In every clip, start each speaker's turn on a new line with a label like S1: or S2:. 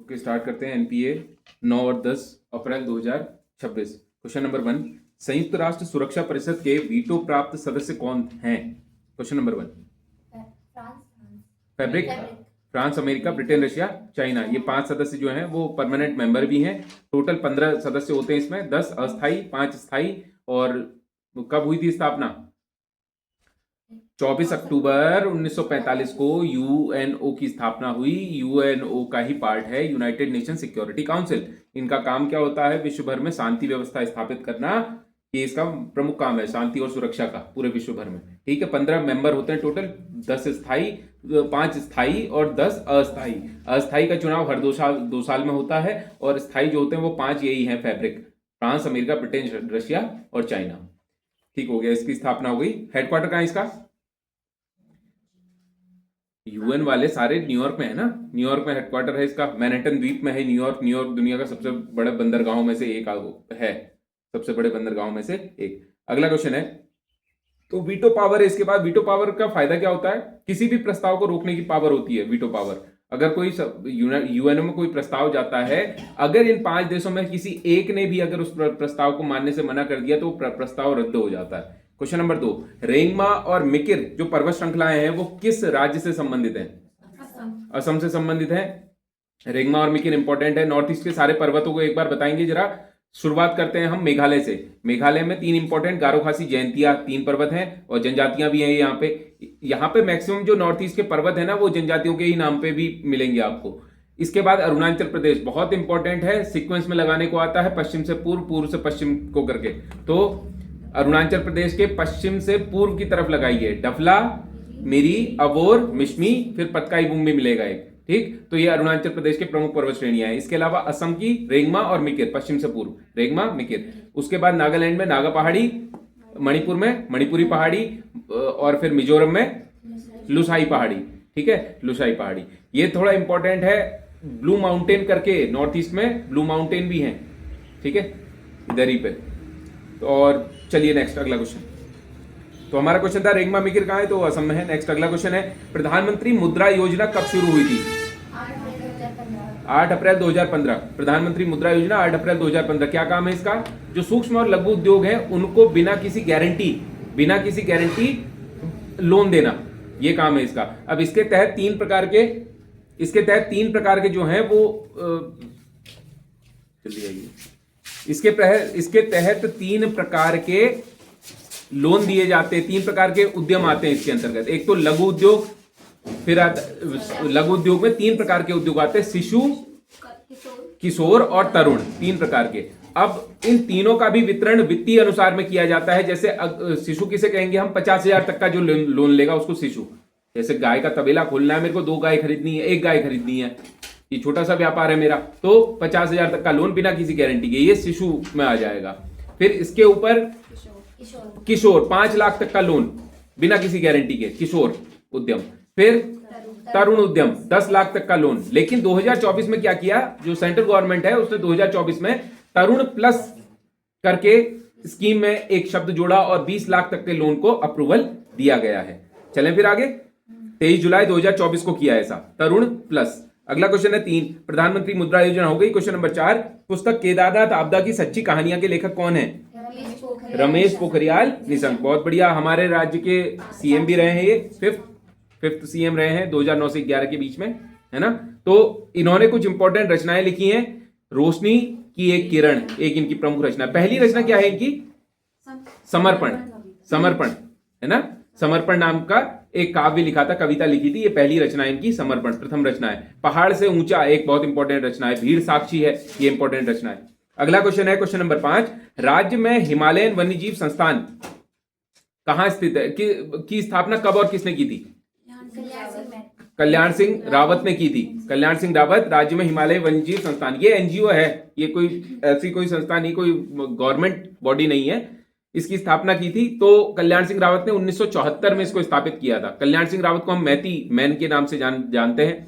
S1: Okay, start करते हैं। NPA 9 और 10 अप्रैल 2026। क्वेश्चन नंबर 1, संयुक्त राष्ट्र सुरक्षा परिषद के वीटो प्राप्त सदस्य कौन हैं? Question number 1। Fabric, France, America, Britain, Russia, China. ये 5 सदस्य जो हैं वो परमानेंट मेंबर भी हैं। टोटल 15 सदस्य होते हैं इसमें, 10 अस्थाई, 5 स्थायी। और कब हुई थी स्थापना? 24 अक्टूबर 1945 को यूएनओ की स्थापना हुई। यूएनओ का ही पार्ट है यूनाइटेड नेशन सिक्योरिटी काउंसिल। इनका काम क्या होता है? विश्व भर में शांति व्यवस्था स्थापित करना। ये इसका प्रमुख काम है, शांति और सुरक्षा का पूरे विश्व भर में। ठीक है, 15 मेंबर होते हैं टोटल, 10 स्थायी, 5 स्थायी और 10 अस्थायी। अस्थायी का चुनाव हर 2 साल में होता है। और स्थायी जो होते हैं वो 5 यही हैं, fabric, France, America, Britain, Russia और चाइना। ठीक हो गया, इसकी स्थापना हो गई। हेडक्वार्टर कहां है इसका? यूएन वाले सारे न्यूयॉर्क में है ना, न्यूयॉर्क में हेडक्वार्टर है इसका। मैनहट्टन द्वीप में है न्यूयॉर्क। न्यूयॉर्क दुनिया का सबसे बड़े बंदरगाहों में से एक है, सबसे बड़े बंदरगाहों में से एक। अगला क्वेश्चन है, तो वीटो पावर है इसके बाद। वीटो पावर का फायदा क्या होता है? किसी भी प्रस्ताव को रोकने की पावर होती है वीटो पावर। अगर कोई यूएनओ में कोई प्रस्ताव जाता है, अगर इन 5 देशों में किसी एक ने भी अगर उस प्रस्ताव को मानने से मना कर दिया तो प्रस्ताव रद्द हो जाता है। क्वेश्चन नंबर 2, रेंगमा और मिकिर जो पर्वत श्रृंखलाएं हैं वो किस राज्य से संबंधित हैं? असम से संबंधित है। रेंगमा और मिकिर इंपॉर्टेंट है। नॉर्थ ईस्ट के सारे पर्वतों को एक बार बताएंगे जरा। शुरुआत करते हैं हम मेघालय से। मेघालय में 3 इंपॉर्टेंट गारो खासी जयंतिया 3 पर्वत हैं और जनजातियां भी हैं यहाँ पे मैक्सिमम जो नॉर्थ ईस्ट के पर्वत है ना वो जनजातियों के ही नाम पे भी मिलेंगे आपको। इसके बाद अरुणाचल प्रदेश बहुत इंपॉर्टेंट है, सीक्वेंस में लगाने को आता है, पश्चिम से पूर्व, पूर्व से पश्चिम को करके। तो अरुणाचल प्रदेश के पश्चिम से पूर्व की तरफ लगाइए, डफला, मिरी, अबोर, मिश्मी, फिर पतकाई बुम्बी मिलेगा एक। ठीक, तो ये अरुणाचल प्रदेश के प्रमुख पर्वत श्रेणियां हैं। इसके अलावा असम की रेंगमा और मिकिर, पश्चिम से पूर्व, रेंगमा, मिकिर। उसके बाद नागालैंड में नागा पहाड़ी, मणिपुर में मणिपुरी पहाड़ी, और फिर मिजोरम में लुसाई पहाड़ी। ठीक है, लुसाई पहाड़ी। ये थोड़ा इंपॉर्टेंट है, ब्लू माउंटेन करके नॉर्थ ईस्ट में ब्लू माउंटेन भी हैं। ठीक है, इधर ही पे। और चलिए नेक्स्ट, अगला क्वेश्चन। तो हमारा क्वेश्चन था रेंगमा मिकिर कहां है, तो असम में है। नेक्स्ट अगला क्वेश्चन है, प्रधानमंत्री मुद्रा योजना कब शुरू हुई थी? 8 अप्रैल 2015। प्रधानमंत्री मुद्रा योजना 8 अप्रैल 2015। क्या काम है इसका? जो सूक्ष्म और लघु उद्योग है उनको बिना किसी गारंटी लोन देना, ये काम है इसका। अब इसके तहत 3 प्रकार के जो हैं वो जल्दी आइए। इसके तहत 3 प्रकार के लोन दिए जाते हैं, 3 प्रकार के उद्यम आते हैं इसके अंतर्गत। एक तो लघु उद्योग, फिर लघु उद्योग में 3 प्रकार के उद्योग आते हैं, शिशु, किशोर और तरुण, 3 प्रकार के। अब इन तीनों का भी वितरण वित्तीय अनुसार में किया जाता है। जैसे शिशु किसे कहेंगे हम? 50,000 तक का जो लोन लेगा उसको शिशु। जैसे गाय का तबेला खोलना है, मेरे को 2 गाय खरीदनी है, 1 गाय खरीदनी है, ये छोटा सा व्यापार है मेरा, तो 50,000 तक का लोन बिना किसी गारंटी के, ये शिशु में आ जाएगा। फिर इसके ऊपर किशोर 5 लाख तक का लोन बिना किसी गारंटी के, किशोर उद्यम। फिर तरुण उद्यम 10 लाख तक का लोन। लेकिन 2024 में क्या किया, जो सेंट्रल गवर्नमेंट है उसने 2024 में तरुण प्लस करके स्कीम में एक शब्द जोड़ा और 20 लाख तक के लोन को अप्रूवल दिया गया है। चलें फिर आगे। 23 जुलाई 2024 को किया ऐसा, तरुण प्लस। अगला क्वेश्चन है 3, प्रधानमंत्री मुद्रा योजना हो गई। क्वेश्चन नंबर 4, पुस्तक केदारनाथ आपदा की सच्ची कहानियां के लेखक कौन है? रमेश पोखरियाल निशंक। बहुत बढ़िया, हमारे राज्य के सीएम भी रहे हैं, ये फिफ्थ सीएम रहे हैं 2009 से 11 के बीच में, है ना। तो इन्होंने कुछ इंपॉर्टेंट रचनाएं लिखी हैं। रोशनी की एक किरण एक इनकी प्रमुख रचना। पहली रचना क्या है इनकी? समर्पण, है ना। समर्पण नाम का एक काव्य लिखा था, कविता लिखी थी, ये पहली रचना इनकी, समर्पण प्रथम रचना है। पहाड़ से ऊंचा एक बहुत इंपॉर्टेंट रचना है। भीड़ साक्षी है, ये इंपॉर्टेंट रचना है। अगला क्वेश्चन है क्वेश्चन नंबर 5, राज्य में हिमालयन वन्यजीव संस्थान कहां स्थित है? की स्थापना कब और किसने की थी? कल्याण सिंह रावत ने की थी। कल्याण सिंह रावत, राज्य में हिमालय वन्यजीव संस्थान। ये एनजीओ है, ये कोई ऐसी कोई संस्था नहीं, कोई गवर्नमेंट बॉडी नहीं है। इसकी स्थापना की थी तो कल्याण सिंह रावत ने 1974 में इसको स्थापित किया था। कल्याण सिंह रावत को हम मैती मैन के नाम से जानते हैं।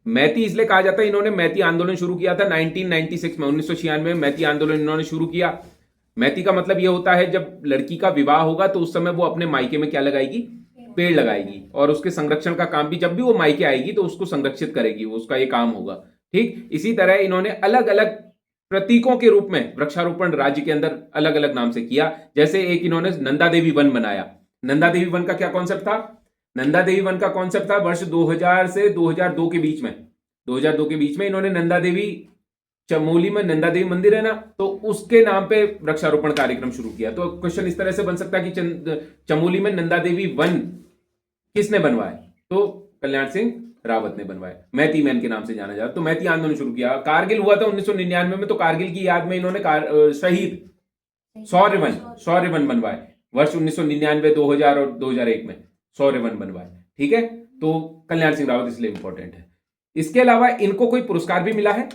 S1: मैती इसलिए कहा जाता है, इन्होंने मैती आंदोलन शुरू किया था 1996 में, 1996 में मैती आंदोलन इन्होंने शुरू किया। मैती का मतलब यह होता है जब लड़की का विवाह होगा तो उस समय वो अपने मायके में क्या लगाएगी? पेड़ लगाएगी, और उसके संरक्षण का काम भी, जब भी वो मायके आएगी तो उसको संरक्षित करेगी, उसका ये काम होगा। ठीक, इसी तरह इन्होंने अलग अलग प्रतीकों के रूप में वृक्षारोपण राज्य के अंदर अलग अलग नाम से किया। जैसे एक इन्होंने नंदा देवी वन बनाया। नंदा देवी वन का क्या कॉन्सेप्ट था? नंदा देवी वन का कॉन्सेप्ट था वर्ष 2000 से 2002 के बीच में, 2002 के बीच में इन्होंने नंदा देवी, चमोली में नंदा देवी मंदिर है ना, तो उसके नाम पे वृक्षारोपण कार्यक्रम शुरू किया। तो क्वेश्चन इस तरह से बन सकता है कि चमोली में नंदा देवी वन किसने बनवाया? तो कल्याण सिंह रावत ने बनवाया। मैती मैन के नाम से जाना जाता। तो मैती आंदोलन शुरू किया। कारगिल हुआ था 1999 में, तो कारगिल की याद में इन्होंने शहीद शौर्य वन बनवाए वर्ष 1999, 2000 और 2001 में शौर्य वन बनवाए। ठीक है, तो कल्याण सिंह रावत इसलिए इंपॉर्टेंट है। इसके अलावा इनको कोई पुरस्कार भी मिला है,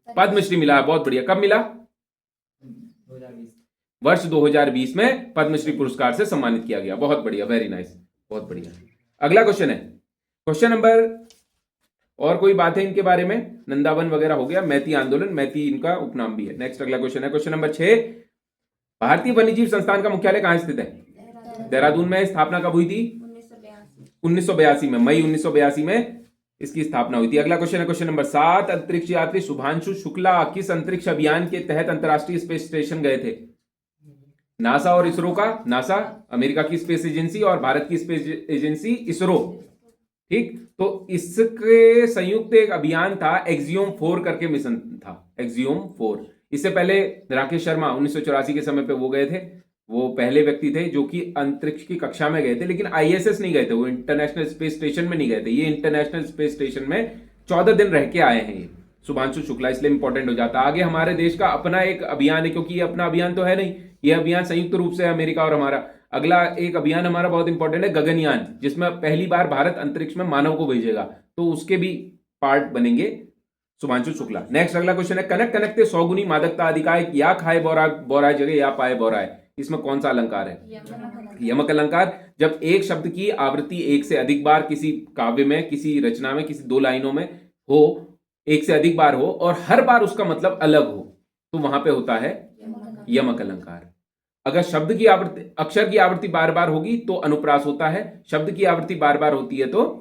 S1: पद्मश्री मिला है। बहुत बढ़िया। कब मिला? वर्ष 2020 में पद्मश्री पुरस्कार से सम्मानित किया गया। बहुत बढ़िया, वेरी नाइस, बहुत बढ़िया। अगला क्वेश्चन है, क्वेश्चन नंबर, और कोई बात है इनके बारे में? नंदावन वगैरह हो गया, मैती आंदोलन, मैती इनका उपनाम भी है। नेक्स्ट अगला क्वेश्चन है, क्वेश्चन नंबर 6, भारतीय वन्यजीव संस्थान का मुख्यालय कहां स्थित है? देहरादून में। स्थापना कब हुई थी? 1982 में, मई 1982 में इसकी स्थापना हुई थी। अगला क्वेश्चन है, क्वेश्चन नंबर 7, अंतरिक्ष यात्री शुभांशु शुक्ला किस अंतरिक्ष अभियान के तहत अंतरराष्ट्रीय स्पेस स्टेशन गए थे? नासा और इसरो का, नासा अमेरिका की स्पेस एजेंसी और भारत की स्पेस एजेंसी इसरो। ठीक, तो इसके संयुक्त एक अभियान था, एक्सियोम 4 करके मिशन था, एक्सियोम 4। इससे पहले राकेश शर्मा 1984 के समय पे वो गए थे, वो पहले व्यक्ति थे जो कि अंतरिक्ष की कक्षा में गए थे, लेकिन आईएसएस नहीं गए थे, वो इंटरनेशनल स्पेस स्टेशन में नहीं गए थे। ये इंटरनेशनल स्पेस स्टेशन में 14 दिन रह के आए हैं ये शुभांशु शुक्ला, इसलिए इंपॉर्टेंट हो जाता है। आगे हमारे देश का अपना एक अभियान है, क्योंकि ये अपना अभियान तो है नहीं, ये अभियान संयुक्त रूप से अमेरिका और हमारा। अगला एक अभियान हमारा बहुत इंपॉर्टेंट है, गगनयान, जिसमें पहली बार भारत अंतरिक्ष में मानव को भेजेगा, तो उसके भी पार्ट बनेंगे शुभांशु शुक्ला। नेक्स्ट अगला क्वेश्चन है, कनक कनकते सौगुनी मादकता अधिकाय या खाए बोराय जगह या पाए बोराय, इसमें कौन सा अलंकार है? यमक अलंकार। जब एक शब्द की आवृत्ति एक से अधिक बार किसी काव्य में, किसी रचना में, किसी 2 लाइनों में हो, एक से अधिक बार हो और हर बार उसका मतलब अलग हो, तो वहां पे होता है यमक अलंकार। अगर शब्द की आवृत्ति, अक्षर की आवृत्ति बार बार होगी तो अनुप्रास होता है, शब्द की आवृत्ति बार बार होती है तो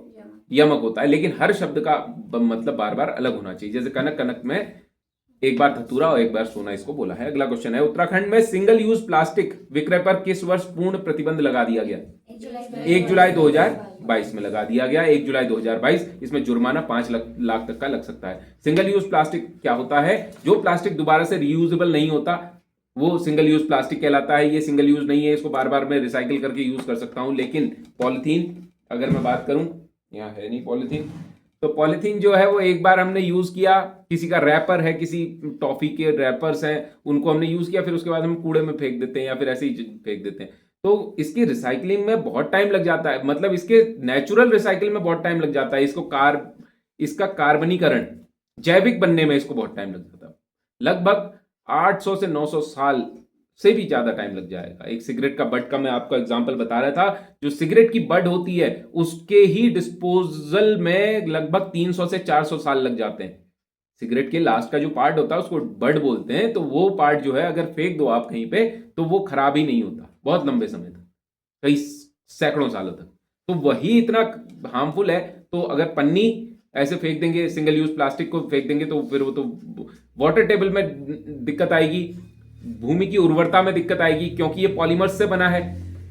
S1: यमक होता है, लेकिन हर शब्द का मतलब बार बार अलग होना चाहिए। जैसे कनक कनक में एक बार धतूरा और एक बार सोना, इसको बोला है। अगला क्वेश्चन है, उत्तराखंड में सिंगल यूज प्लास्टिक विक्रय पर किस वर्ष पूर्ण प्रतिबंध लगा दिया गया? 1 जुलाई 2022 में लगा दिया गया, 1 जुलाई 2022। इसमें जुर्माना 5 लाख तक का लग सकता है। सिंगल यूज प्लास्टिक क्या होता है? जो प्लास्टिक दोबारा से रीयूजेबल नहीं होता वो सिंगल यूज प्लास्टिक कहलाता है। ये सिंगल यूज नहीं है, इसको बार बार मैं रिसाइकिल करके यूज कर सकता हूं। लेकिन पॉलिथीन, अगर मैं बात करूं, यहाँ है नहीं पॉलिथीन, तो पॉलिथीन जो है वो एक बार हमने यूज किया, किसी का रैपर है, किसी टॉफी के रैपर्स हैं, उनको हमने यूज किया, फिर उसके बाद हम कूड़े में फेंक देते हैं या फिर ऐसे ही फेंक देते हैं, तो इसकी रिसाइकलिंग में बहुत टाइम लग जाता है। मतलब इसके नेचुरल रिसाइकिल में बहुत टाइम लग जाता है, इसका कार्बनीकरण, जैविक बनने में इसको बहुत टाइम लग जाता है। लगभग 800 से 900 साल से भी ज्यादा टाइम लग जाएगा। एक सिगरेट का बड का मैं आपको एग्जांपल बता रहा था, जो सिगरेट की बड होती है उसके ही डिस्पोजल में लगभग 300 से 400 साल लग जाते हैं। सिगरेट के लास्ट का जो पार्ट होता है उसको बड बोलते हैं, तो वो पार्ट जो है अगर फेंक दो आप कहीं पे तो वो खराब ही नहीं होता बहुत लंबे समय तक, कई सैकड़ों सालों तक। तो वही इतना हार्मफुल है। तो अगर पन्नी ऐसे फेंक देंगे, सिंगल यूज प्लास्टिक को फेंक देंगे, तो फिर वो तो वाटर टेबल में दिक्कत आएगी, भूमि की उर्वरता में दिक्कत आएगी, क्योंकि ये पॉलीमर्स से बना है।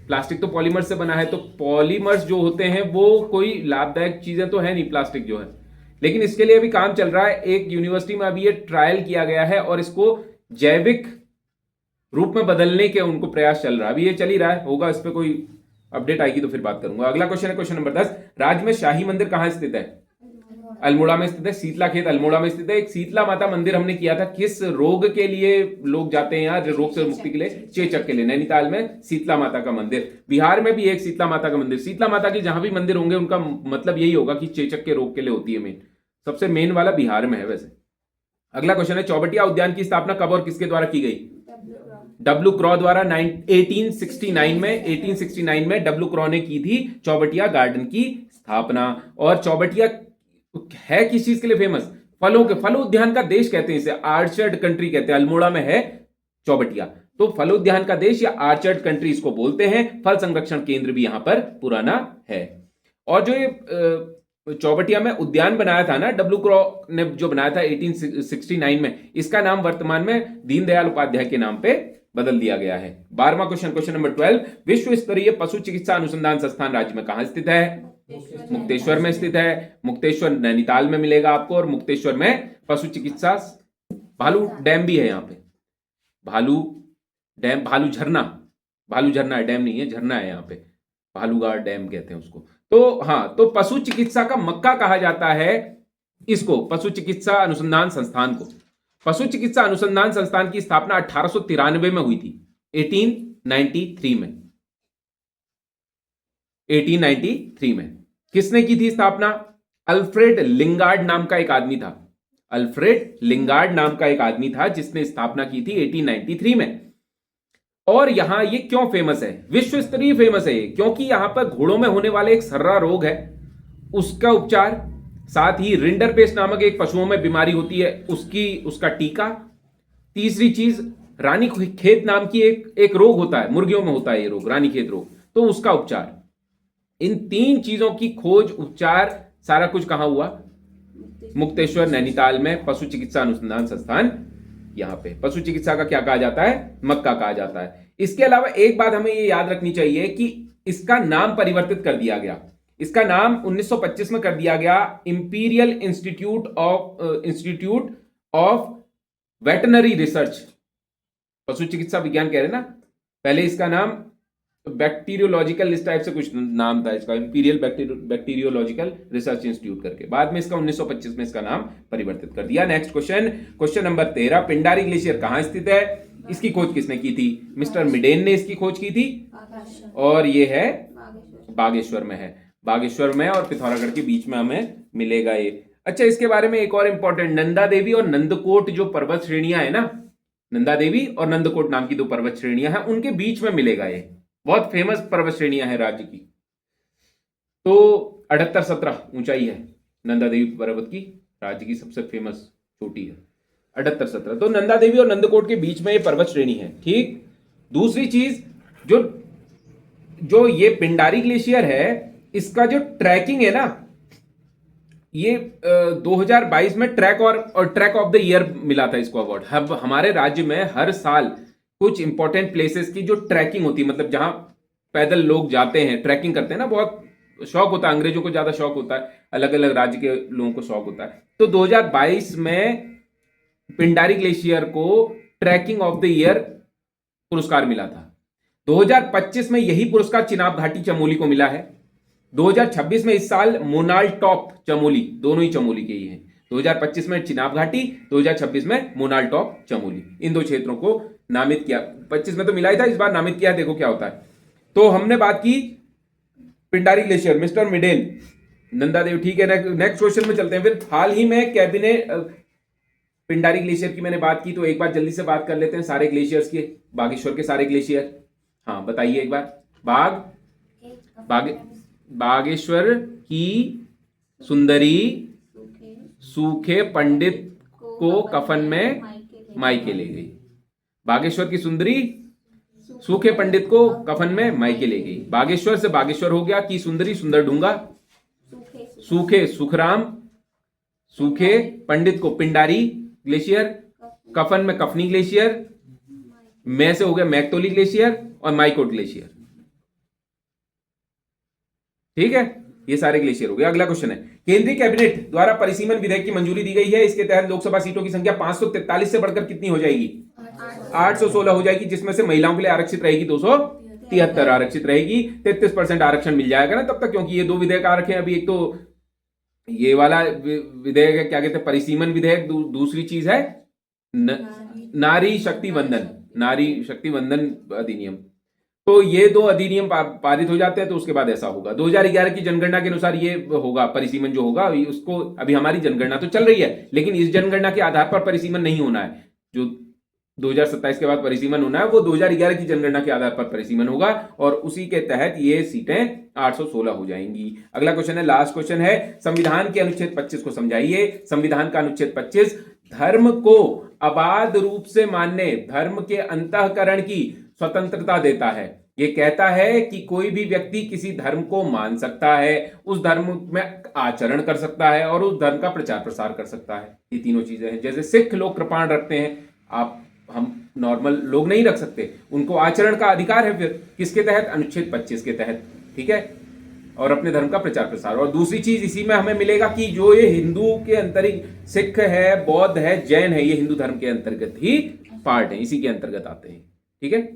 S1: प्लास्टिक तो पॉलीमर्स से बना है, तो पॉलीमर्स जो होते हैं वो कोई लाभदायक चीजें तो है नहीं प्लास्टिक जो है। लेकिन इसके लिए अभी काम चल रहा है, एक यूनिवर्सिटी में अभी ये ट्रायल किया गया है और इसको जैविक रूप में बदलने के उनको प्रयास चल रहा है। अभी ये चल ही रहा है, होगा इस पर कोई अपडेट आएगी तो फिर बात करूंगा। अगला क्वेश्चन है, क्वेश्चन नंबर 10, राज्य में शाही मंदिर कहां स्थित है? अल्मोड़ा में स्थित है। शीतला खेत अल्मोड़ा में स्थित है। एक शीतला माता मंदिर हमने किया था, किस रोग के लिए लोग जाते हैं यहाँ, रोग से मुक्ति के लिए? चेचक के लिए। नैनीताल में शीतला माता का मंदिर। बिहार में भी एक शीतला माता का मंदिर। शीतला माता की जहां भी मंदिर होंगे उनका मतलब यही होगा कि चेचक के रोग के लिए होती है मेन, सबसे मेन वाला बिहार में है वैसे। अगला क्वेश्चन है, चौबटिया उद्यान की स्थापना कब और किसके द्वारा की गई? डब्ल्यू क्रॉ द्वारा 1869 में डब्ल्यू क्रॉ ने की थी चौबटिया गार्डन की स्थापना। और चौबटिया है किस चीज के लिए फेमस? फलों के, फल उद्यान का देश कहते हैं इसे, आर्चर्ड कंट्री कहते हैं। अल्मोड़ा में है चौबटिया, तो फल उद्यान का देश या आर्चर्ड कंट्री इसको बोलते हैं। फल संरक्षण केंद्र भी यहां पर पुराना है। और जो ये चौबटिया में उद्यान बनाया था ना डब्ल्यू क्रॉ ने, जो बनाया था 1869 में, इसका नाम वर्तमान में दीनदयाल उपाध्याय के नाम पे बदल दिया गया है। 12वां क्वेश्चन, क्वेश्चन नंबर 12, विश्व स्तरीय पशु चिकित्सा अनुसंधान संस्थान राज्य में कहां स्थित है? मुक्तेश्वर में स्थित है। मुक्तेश्वर नैनीताल में मिलेगा आपको, और मुक्तेश्वर में पशु चिकित्सा, भालू डैम भी है यहाँ पे, भालू डैम, भालू झरना, भालू झरना है, डैम नहीं है, झरना है यहाँ पे, भालूगाड़ डैम कहते हैं उसको। तो हाँ, तो पशु चिकित्सा का मक्का कहा जाता है इसको, पशु चिकित्सा अनुसंधान संस्थान को। पशु चिकित्सा अनुसंधान संस्थान की स्थापना 1893 में हुई थी, 1893 में, 1893 में। किसने की थी स्थापना? अल्फ्रेड लिंगार्ड नाम का एक आदमी था, अल्फ्रेड लिंगार्ड नाम का एक आदमी था जिसने स्थापना की थी 1893 में। और यहां ये क्यों फेमस है? विश्व स्तरीय फेमस है ये क्योंकि यहां पर घोड़ों में होने वाले एक सर्रा रोग है, उसका उपचार, साथ ही रिंडरपेस्ट नामक एक पशुओं में बीमारी होती है, उसका टीका। तीसरी चीज, रानी खेत नाम की एक रोग होता है, मुर्गियों में होता है ये रोग, रानी खेत रोग, तो उसका उपचार। इन 3 चीजों की खोज, उपचार, सारा कुछ कहां हुआ? मुक्तेश्वर नैनीताल में पशु चिकित्सा अनुसंधान संस्थान, यहां पे पशु चिकित्सा का क्या कहा जाता है? मक्का कहा जाता है। इसके अलावा एक बात हमें ये याद रखनी चाहिए कि इसका नाम परिवर्तित कर दिया गया, इसका नाम 1925 में कर दिया गया imperial institute of veterinary research, पशु चिकित्सा विज्ञान कह रहे ना, पहले इसका नाम बैक्टीरियोलॉजिकल, इस टाइप से कुछ नाम था इसका, इंपीरियल बैक्टीरियोलॉजिकल रिसर्च इंस्टीट्यूट करके, बाद में इसका 1925 में इसका नाम परिवर्तित कर दिया। Next question, question number 13, Pindari glacier कहां स्थित है? इसकी खोज किसने की थी? मिस्टर मिडेन ने इसकी खोज की थी, और ये है बागेश्वर में है, बागेश्वर में और पिथौरागढ़ के बीच में हमें मिलेगा ये। अच्छा, इसके बारे में एक और इंपॉर्टेंट, नंदा देवी और नंदकोट जो पर्वत श्रेणियां है ना, नंदा देवी और नंदकोट नाम की 2 पर्वत श्रेणियां हैं, उनके बीच में मिलेगा ये, बहुत फेमस पर्वत श्रेणियां हैं राज्य की। तो 78-17 ऊंचाई है नंदा देवी पर्वत की, राज्य की सबसे फेमस चोटी है 78-17। तो नंदा देवी और नंदकोट के बीच में ये पर्वत श्रेणी है, ठीक। दूसरी चीज, जो ये पिंडारी ग्लेशियर है, इसका जो ट्रैकिंग है ना, ये 2022 में ट्रैक और ट्रैक ऑफ द ईयर मिला था इसको अवार्ड। अब हमारे राज्य में हर साल कुछ इंपॉर्टेंट प्लेसेस की जो ट्रैकिंग होती है, मतलब जहां पैदल लोग जाते हैं, ट्रैकिंग करते हैं ना, बहुत शौक होता है, अंग्रेजों को ज्यादा शौक होता है, अलग अलग राज्य के लोगों को शौक होता है। तो 2022 में पिंडारी ग्लेशियर को ट्रैकिंग ऑफ द ईयर पुरस्कार मिला था। 2025 में यही पुरस्कार चिनाब घाटी चमोली को मिला है। 2026 में इस साल मोनाल टॉप चमोली, दोनों ही चमोली के ही हैं। 2025 में चिनाब घाटी, 2026 में मोनाल टॉप चमोली, इन 2 क्षेत्रों को नामित किया। 25 में तो मिला ही था, इस बार नामित किया, देखो क्या होता है। तो हमने बात की पिंडारी ग्लेशियर, मिस्टर मिडेन, नंदा देवी, ठीक है। नेक्स्ट क्वेश्चन में चलते हैं फिर। हाल ही में कैबिनेट, पिंडारी ग्लेशियर की मैंने बात की, तो एक बार जल्दी से बात कर लेते हैं सारे ग्लेशियर्स के, बागेश्वर के सारे ग्लेशियर। हाँ बताइए एक बार। बागेश्वर की सुंदरी सूखे पंडित को कफन में मायके ले गई। बागेश्वर की सुंदरी सूखे पंडित को कफन में मायके ले गई। बागेश्वर से बागेश्वर हो गया, की सुंदरी सुंदर ढूंगा, सूखे सुखराम, सूखे पंडित को पिंडारी ग्लेशियर, कफन में कफनी ग्लेशियर, में से हो गया मैकतोली ग्लेशियर और माइकोट ग्लेशियर, ठीक है। ये सारे ग्लेशियर हो गए। अगला क्वेश्चन है, केंद्रीय कैबिनेट द्वारा परिसीमन विधेयक की मंजूरी दी गई है। इसके तहत लोकसभा सीटों की संख्या 543 से बढ़कर कितनी हो जाएगी? 816 हो जाएगी, जिसमें से महिलाओं के लिए आरक्षित रहेगी 273 आरक्षित रहेगी। 33% आरक्षण मिल जाएगा ना तब तक, क्योंकि ये 2 विधेयक आ रखे हैं अभी। एक तो ये वाला विधेयक है, क्या कहते हैं, परिसीमन विधेयक। दूसरी चीज है नारी शक्ति वंदन अधिनियम। तो ये 2 अधिनियम पारित हो जाते हैं, तो उसके बाद ऐसा होगा। 2011 की जनगणना के अनुसार ये होगा परिसीमन जो होगा, उसको अभी हमारी जनगणना तो चल रही है, लेकिन इस जनगणना के आधार पर परिसीमन नहीं होना है। जो 2027 के बाद परिसीमन होना है वो 2011 की जनगणना के आधार पर परिसीमन होगा, और उसी के तहत ये सीटें 816 हो जाएंगी। अगला क्वेश्चन है, लास्ट क्वेश्चन है, संविधान के अनुच्छेद 25 को समझाइए। संविधान का अनुच्छेद 25 धर्म को अबाध रूप से मानने, धर्म के अंतःकरण की स्वतंत्रता देता है। ये कहता है कि कोई भी व्यक्ति किसी धर्म को मान सकता है, उस धर्म में आचरण कर सकता है और उस धर्म का प्रचार प्रसार कर सकता है। ये तीनों चीजें हैं। जैसे सिख लोग कृपाण रखते हैं, आप हम नॉर्मल लोग नहीं रख सकते, उनको आचरण का अधिकार है। फिर किसके तहत? अनुच्छेद 25 के तहत, ठीक है, और अपने धर्म का प्रचार प्रसार। और दूसरी चीज इसी में हमें मिलेगा कि जो ये हिंदू के अंतर्गत, सिख है, बौद्ध है, जैन है, ये हिंदू धर्म के अंतर्गत ही पार्ट है, इसी के अंतर्गत आते हैं, ठीक है।